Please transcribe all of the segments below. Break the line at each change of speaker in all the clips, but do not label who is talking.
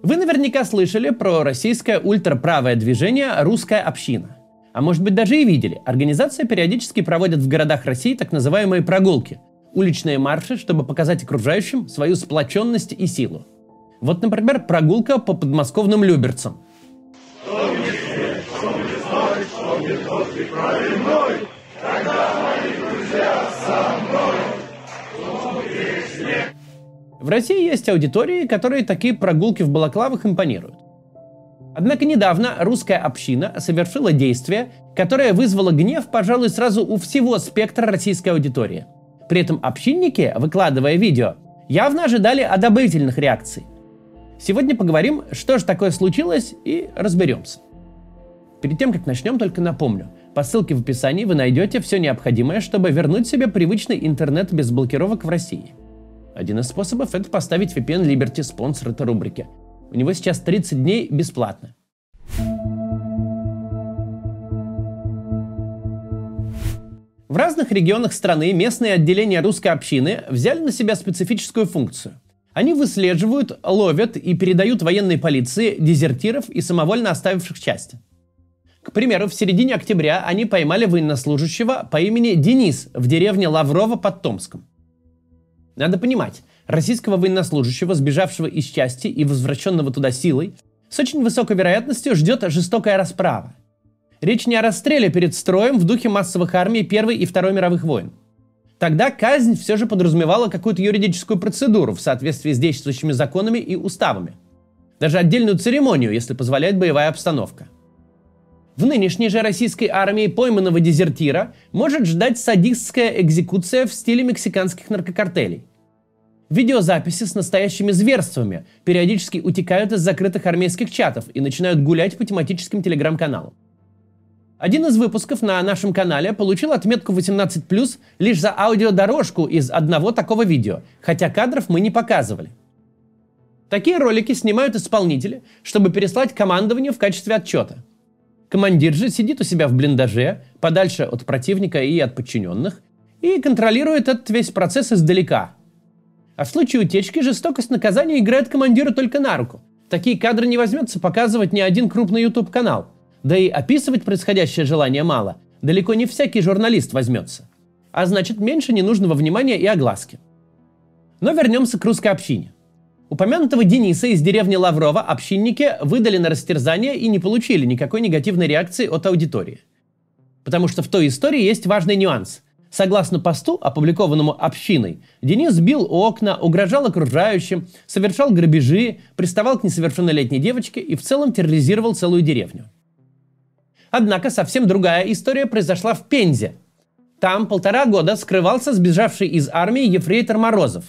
Вы наверняка слышали про российское ультраправое движение «Русская община». А может быть даже и видели. Организация периодически проводит в городах России так называемые прогулки – уличные марши, чтобы показать окружающим свою сплоченность и силу. Вот, например, прогулка по подмосковным Люберцам. В России есть аудитории, которые такие прогулки в балаклавах импонируют. Однако недавно русская община совершила действие, которое вызвало гнев, пожалуй, сразу у всего спектра российской аудитории. При этом общинники, выкладывая видео, явно ожидали одобрительных реакций. Сегодня поговорим, что же такое случилось, и разберемся. Перед тем, как начнем, только напомню. По ссылке в описании вы найдете все необходимое, чтобы вернуть себе привычный интернет без блокировок в России. Один из способов – это поставить VPN Liberty, спонсор этой рубрики. У него сейчас 30 дней бесплатно. В разных регионах страны местные отделения русской общины взяли на себя специфическую функцию. Они выслеживают, ловят и передают военной полиции дезертиров и самовольно оставивших части. К примеру, в середине октября они поймали военнослужащего по имени Денис в деревне Лаврово под Томском. Надо понимать, российского военнослужащего, сбежавшего из части и возвращенного туда силой, с очень высокой вероятностью ждет жестокая расправа. Речь не о расстреле перед строем в духе массовых армий Первой и Второй мировых войн. Тогда казнь все же подразумевала какую-то юридическую процедуру в соответствии с действующими законами и уставами. Даже отдельную церемонию, если позволяет боевая обстановка. В нынешней же российской армии пойманного дезертира может ждать садистская экзекуция в стиле мексиканских наркокартелей. Видеозаписи с настоящими зверствами периодически утекают из закрытых армейских чатов и начинают гулять по тематическим телеграм-каналам. Один из выпусков на нашем канале получил отметку 18+, лишь за аудиодорожку из одного такого видео, хотя кадров мы не показывали. Такие ролики снимают исполнители, чтобы переслать командованию в качестве отчета. Командир же сидит у себя в блиндаже, подальше от противника и от подчиненных, и контролирует этот весь процесс издалека. А в случае утечки жестокость наказания играет командиру только на руку. Такие кадры не возьмется показывать ни один крупный YouTube-канал. Да и описывать происходящее желания мало. Далеко не всякий журналист возьмется. А значит, меньше ненужного внимания и огласки. Но вернемся к русской общине. Упомянутого Дениса из деревни Лаврово общинники выдали на растерзание и не получили никакой негативной реакции от аудитории. Потому что в той истории есть важный нюанс. Согласно посту, опубликованному общиной, Денис бил окна, угрожал окружающим, совершал грабежи, приставал к несовершеннолетней девочке и в целом терроризировал целую деревню. Однако совсем другая история произошла в Пензе. Там 1,5 года скрывался сбежавший из армии ефрейтор Морозов.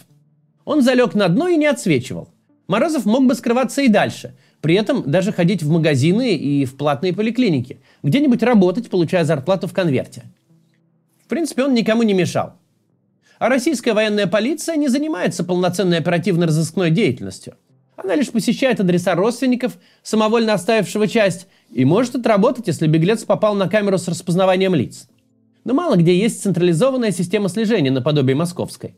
Он залег на дно и не отсвечивал. Морозов мог бы скрываться и дальше, при этом даже ходить в магазины и в платные поликлиники, где-нибудь работать, получая зарплату в конверте. В принципе, он никому не мешал. А российская военная полиция не занимается полноценной оперативно-розыскной деятельностью. Она лишь посещает адреса родственников, самовольно оставившего часть, и может отработать, если беглец попал на камеру с распознаванием лиц. Но мало где есть централизованная система слежения наподобие московской.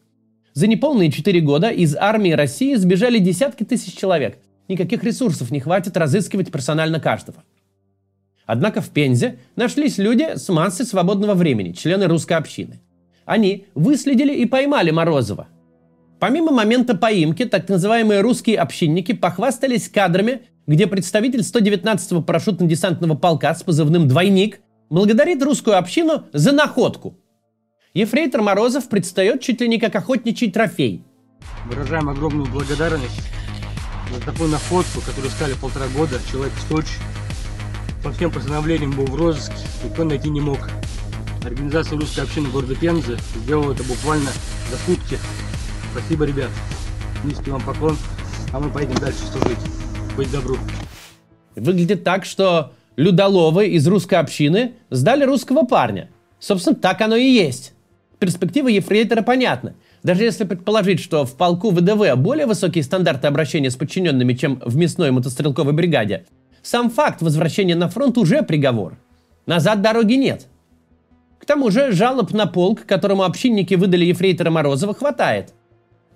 За неполные 4 года из армии России сбежали десятки тысяч человек. Никаких ресурсов не хватит разыскивать персонально каждого. Однако в Пензе нашлись люди с массой свободного времени, члены русской общины. Они выследили и поймали Морозова. Помимо момента поимки, так называемые русские общинники похвастались кадрами, где представитель 119-го парашютно-десантного полка с позывным «Двойник» благодарит русскую общину за находку. Ефрейтор Морозов предстает чуть ли не как охотничий трофей.
Выражаем огромную благодарность за такую находку, которую искали 1,5 года, человек в Сочи. По всем постановлениям был в розыске, никто найти не мог. Организация русской общины города Пензы сделала это буквально за сутки. Спасибо, ребят. Низкий вам поклон, а мы поедем дальше служить. Быть добру.
Выглядит так, что людоловы из русской общины сдали русского парня. Собственно, так оно и есть. Перспектива ефрейтора понятна. Даже если предположить, что в полку ВДВ более высокие стандарты обращения с подчиненными, чем в мясной мотострелковой бригаде, сам факт возвращения на фронт уже приговор. Назад дороги нет. К тому же жалоб на полк, которому общинники выдали ефрейтора Морозова, хватает.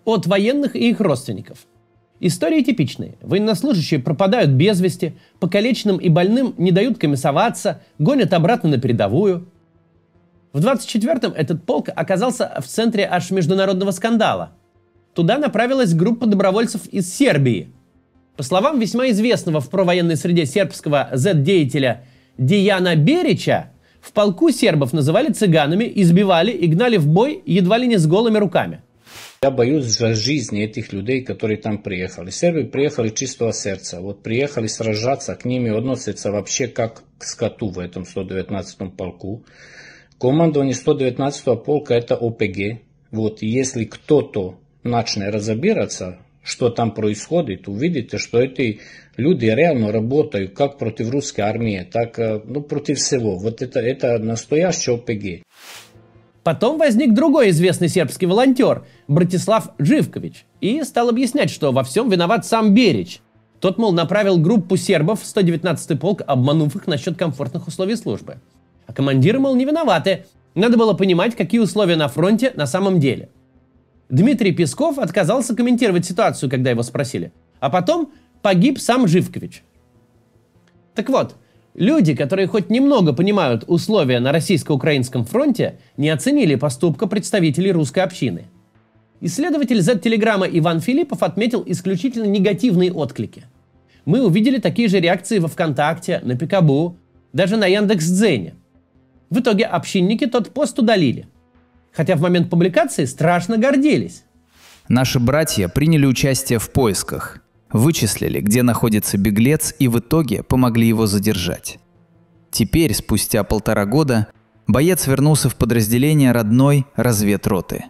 От военных и их родственников. Истории типичные. Военнослужащие пропадают без вести, покалеченным и больным не дают комиссоваться, гонят обратно на передовую. В 24-м этот полк оказался в центре аж международного скандала. Туда направилась группа добровольцев из Сербии. По словам весьма известного в провоенной среде сербского Z-деятеля Дияна Берича, в полку сербов называли цыганами, избивали и гнали в бой едва ли не с голыми руками.
Я боюсь за жизни этих людей, которые там приехали. Сербы приехали чистого сердца. Вот приехали сражаться, к ним относятся вообще как к скоту в этом 119-м полку. Командование 119-го полка это ОПГ. Вот, и если кто-то начнет разбираться, что там происходит, увидите, что эти люди реально работают как против русской армии, так против всего. Вот это настоящий ОПГ.
Потом возник другой известный сербский волонтер, Братислав Живкович, и стал объяснять, что во всем виноват сам Берич. Тот, мол, направил группу сербов в 119-й полк, обманув их насчет комфортных условий службы. А командиры, мол, не виноваты. Надо было понимать, какие условия на фронте на самом деле. Дмитрий Песков отказался комментировать ситуацию, когда его спросили. А потом погиб сам Живкович. Так вот, люди, которые хоть немного понимают условия на российско-украинском фронте, не оценили поступка представителей русской общины. Исследователь Z-телеграмма Иван Филиппов отметил исключительно негативные отклики. Мы увидели такие же реакции во ВКонтакте, на Пикабу, даже на Яндекс.Дзене. В итоге общинники тот пост удалили. Хотя в момент публикации страшно гордились.
Наши братья приняли участие в поисках, вычислили, где находится беглец, и в итоге помогли его задержать. Теперь, спустя 1,5 года, боец вернулся в подразделение родной разведроты.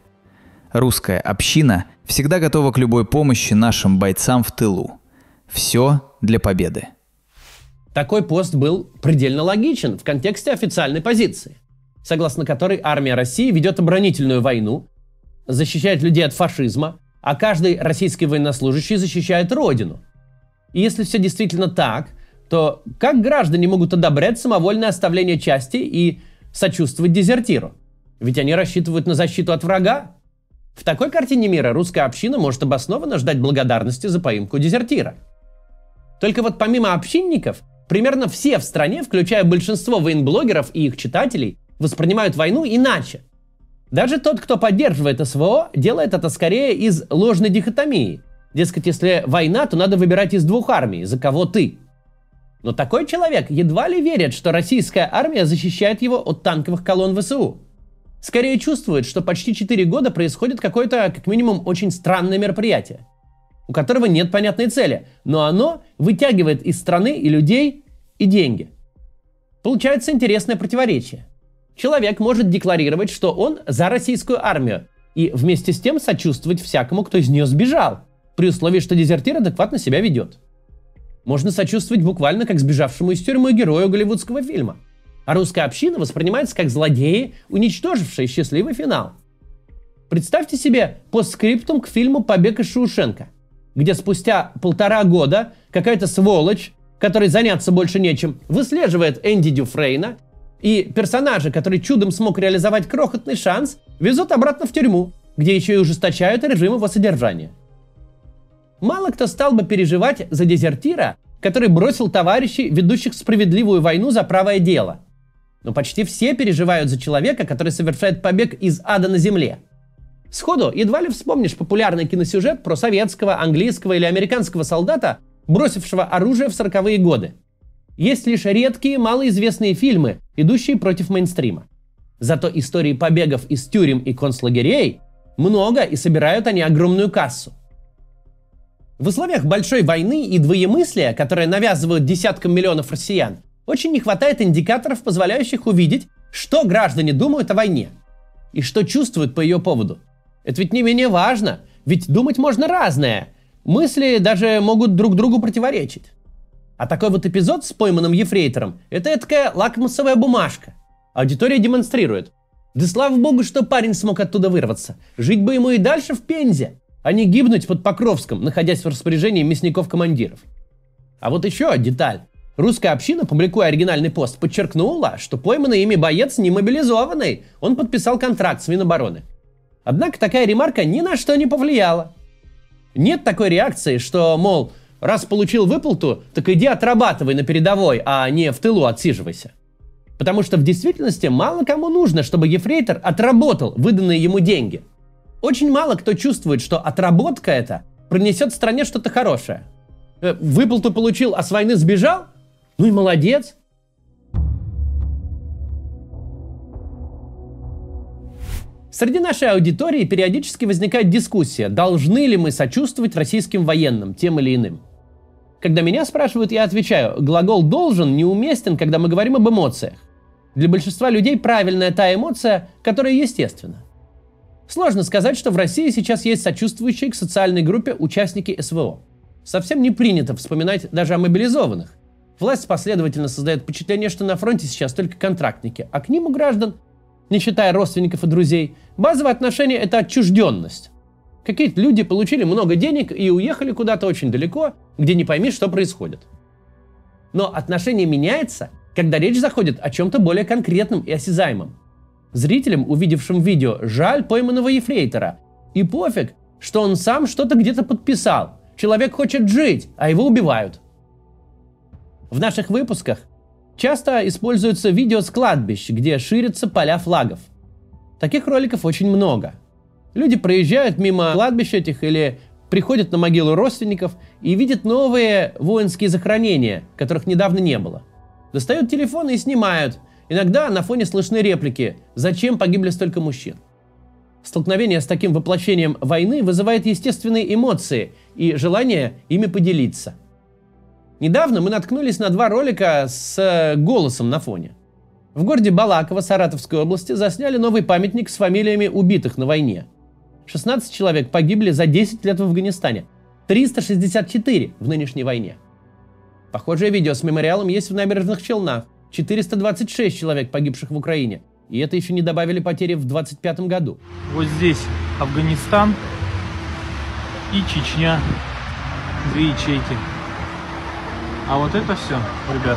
Русская община всегда готова к любой помощи нашим бойцам в тылу. Все для победы.
Такой пост был предельно логичен в контексте официальной позиции, согласно которой армия России ведет оборонительную войну, защищает людей от фашизма, а каждый российский военнослужащий защищает Родину. И если все действительно так, то как граждане могут одобрять самовольное оставление части и сочувствовать дезертиру? Ведь они рассчитывают на защиту от врага. В такой картине мира русская община может обоснованно ждать благодарности за поимку дезертира. Только вот помимо общинников, примерно все в стране, включая большинство военблогеров и их читателей, воспринимают войну иначе. Даже тот, кто поддерживает СВО, делает это скорее из ложной дихотомии. Дескать, если война, то надо выбирать из двух армий, за кого ты. Но такой человек едва ли верит, что российская армия защищает его от танковых колонн ВСУ. Скорее чувствует, что почти 4 года происходит какое-то, как минимум, очень странное мероприятие, у которого нет понятной цели, но оно вытягивает из страны и людей, и деньги. Получается интересное противоречие. Человек может декларировать, что он за российскую армию, и вместе с тем сочувствовать всякому, кто из нее сбежал, при условии, что дезертир адекватно себя ведет. Можно сочувствовать буквально как сбежавшему из тюрьмы герою голливудского фильма. А русская община воспринимается как злодеи, уничтожившие счастливый финал. Представьте себе постскриптум к фильму «Побег из Шоушенка», где спустя 1,5 года какая-то сволочь, которой заняться больше нечем, выслеживает Энди Дюфрейна, и персонажа, который чудом смог реализовать крохотный шанс, везут обратно в тюрьму, где еще и ужесточают режим его содержания. Мало кто стал бы переживать за дезертира, который бросил товарищей, ведущих справедливую войну за правое дело. Но почти все переживают за человека, который совершает побег из ада на земле. Сходу едва ли вспомнишь популярный киносюжет про советского, английского или американского солдата, бросившего оружие в 40-е годы. Есть лишь редкие, малоизвестные фильмы, идущие против мейнстрима. Зато истории побегов из тюрем и концлагерей много, и собирают они огромную кассу. В условиях большой войны и двоемыслия, которые навязывают десяткам миллионов россиян, очень не хватает индикаторов, позволяющих увидеть, что граждане думают о войне и что чувствуют по ее поводу. Это ведь не менее важно, ведь думать можно разное. Мысли даже могут друг другу противоречить. А такой вот эпизод с пойманным ефрейтором – это такая лакмусовая бумажка. Аудитория демонстрирует. Да слава богу, что парень смог оттуда вырваться. Жить бы ему и дальше в Пензе, а не гибнуть под Покровском, находясь в распоряжении мясников-командиров. А вот еще деталь. Русская община, публикуя оригинальный пост, подчеркнула, что пойманный ими боец не мобилизованный, он подписал контракт с Минобороны. Однако такая ремарка ни на что не повлияла. Нет такой реакции, что, мол, раз получил выплату, так иди отрабатывай на передовой, а не в тылу отсиживайся. Потому что в действительности мало кому нужно, чтобы ефрейтор отработал выданные ему деньги. Очень мало кто чувствует, что отработка эта принесет стране что-то хорошее. Выплату получил, а с войны сбежал? Ну и молодец. Среди нашей аудитории периодически возникает дискуссия, должны ли мы сочувствовать российским военным, тем или иным. Когда меня спрашивают, я отвечаю, глагол «должен» неуместен, когда мы говорим об эмоциях. Для большинства людей правильная та эмоция, которая естественна. Сложно сказать, что в России сейчас есть сочувствующие к социальной группе участники СВО. Совсем не принято вспоминать даже о мобилизованных. Власть последовательно создает впечатление, что на фронте сейчас только контрактники, а к ним у граждан, не считая родственников и друзей, базовое отношение – это отчужденность. Какие-то люди получили много денег и уехали куда-то очень далеко, где не пойми, что происходит. Но отношение меняется, когда речь заходит о чем-то более конкретном и осязаемом. Зрителям, увидевшим видео, жаль пойманного ефрейтора. И пофиг, что он сам что-то где-то подписал. Человек хочет жить, а его убивают. В наших выпусках часто используются видео с кладбищ, где ширятся поля флагов. Таких роликов очень много. Люди проезжают мимо кладбищ этих или приходят на могилу родственников и видят новые воинские захоронения, которых недавно не было. Достают телефоны и снимают. Иногда на фоне слышны реплики «Зачем погибли столько мужчин?». Столкновение с таким воплощением войны вызывает естественные эмоции и желание ими поделиться. Недавно мы наткнулись на 2 ролика с голосом на фоне. В городе Балаково Саратовской области засняли новый памятник с фамилиями убитых на войне. 16 человек погибли за 10 лет в Афганистане, 364 в нынешней войне. Похожее видео с мемориалом есть в Набережных Челнах. 426 человек, погибших в Украине. И это еще не добавили потери в 2025 году.
Вот здесь Афганистан и Чечня. 2 ячейки. А вот это все, ребят,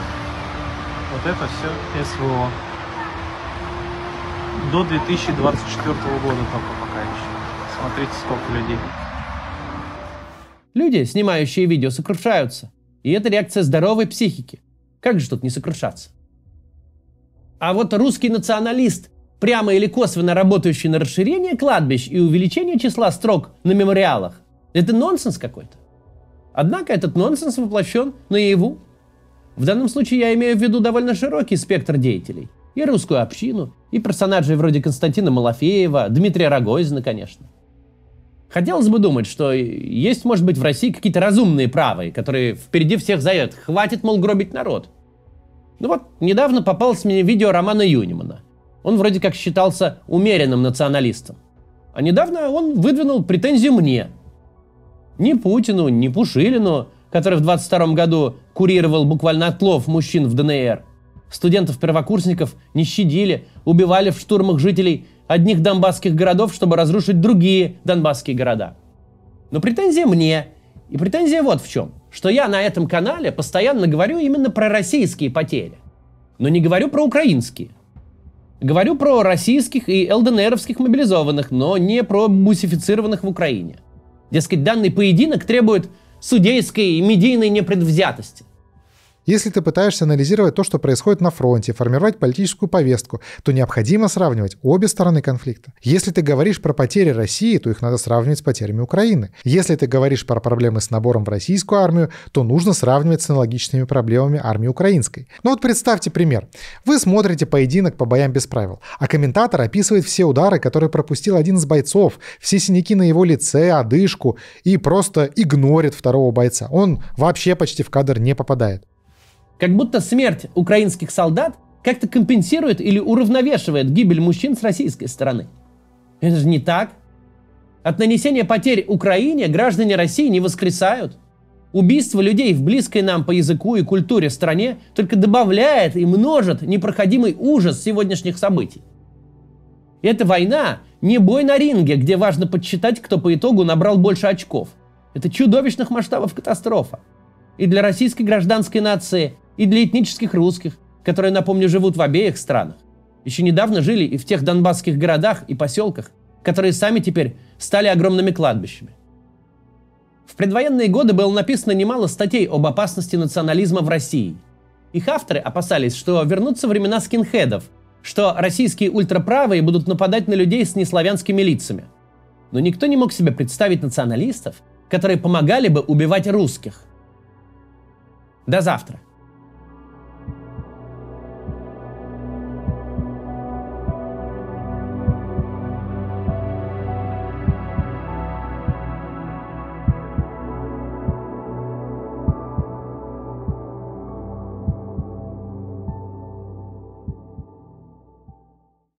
вот это все СВО. До 2024 года только пока еще. Смотрите, сколько людей.
Люди, снимающие видео, сокрушаются. И это реакция здоровой психики. Как же тут не сокрушаться? А вот русский националист, прямо или косвенно работающий на расширение кладбищ и увеличение числа строк на мемориалах, это нонсенс какой-то. Однако этот нонсенс воплощен наяву. В данном случае я имею в виду довольно широкий спектр деятелей. И русскую общину, и персонажей вроде Константина Малафеева, Дмитрия Рогозина, конечно. Хотелось бы думать, что есть, может быть, в России какие-то разумные правые, которые впереди всех заявят, хватит, мол, гробить народ. Ну вот, недавно попалось мне видео Романа Юнимана. Он вроде как считался умеренным националистом. А недавно он выдвинул претензию мне. Ни Путину, ни Пушилину, который в 22 году курировал буквально отлов мужчин в ДНР. Студентов-первокурсников не щадили, убивали в штурмах жителей одних донбасских городов, чтобы разрушить другие донбасские города. Но претензия мне. И претензия вот в чем. Что я на этом канале постоянно говорю именно про российские потери. Но не говорю про украинские. Говорю про российских и ЛДНРовских мобилизованных, но не про бусифицированных в Украине. Дескать, данный поединок требует судейской и медийной непредвзятости.
Если ты пытаешься анализировать то, что происходит на фронте, формировать политическую повестку, то необходимо сравнивать обе стороны конфликта. Если ты говоришь про потери России, то их надо сравнивать с потерями Украины. Если ты говоришь про проблемы с набором в российскую армию, то нужно сравнивать с аналогичными проблемами армии украинской. Ну вот представьте пример. Вы смотрите поединок по боям без правил, а комментатор описывает все удары, которые пропустил один из бойцов, все синяки на его лице, одышку, и просто игнорит второго бойца. Он вообще почти в кадр не попадает.
Как будто смерть украинских солдат как-то компенсирует или уравновешивает гибель мужчин с российской стороны. Это же не так. От нанесения потерь Украине граждане России не воскресают. Убийство людей в близкой нам по языку и культуре стране только добавляет и множит непроходимый ужас сегодняшних событий. Эта война не бой на ринге, где важно подсчитать, кто по итогу набрал больше очков. Это чудовищных масштабов катастрофа. И для российской гражданской нации, и для этнических русских, которые, напомню, живут в обеих странах. Еще недавно жили и в тех донбасских городах и поселках, которые сами теперь стали огромными кладбищами. В предвоенные годы было написано немало статей об опасности национализма в России. Их авторы опасались, что вернутся времена скинхедов, что российские ультраправые будут нападать на людей с неславянскими лицами. Но никто не мог себе представить националистов, которые помогали бы убивать русских. До завтра.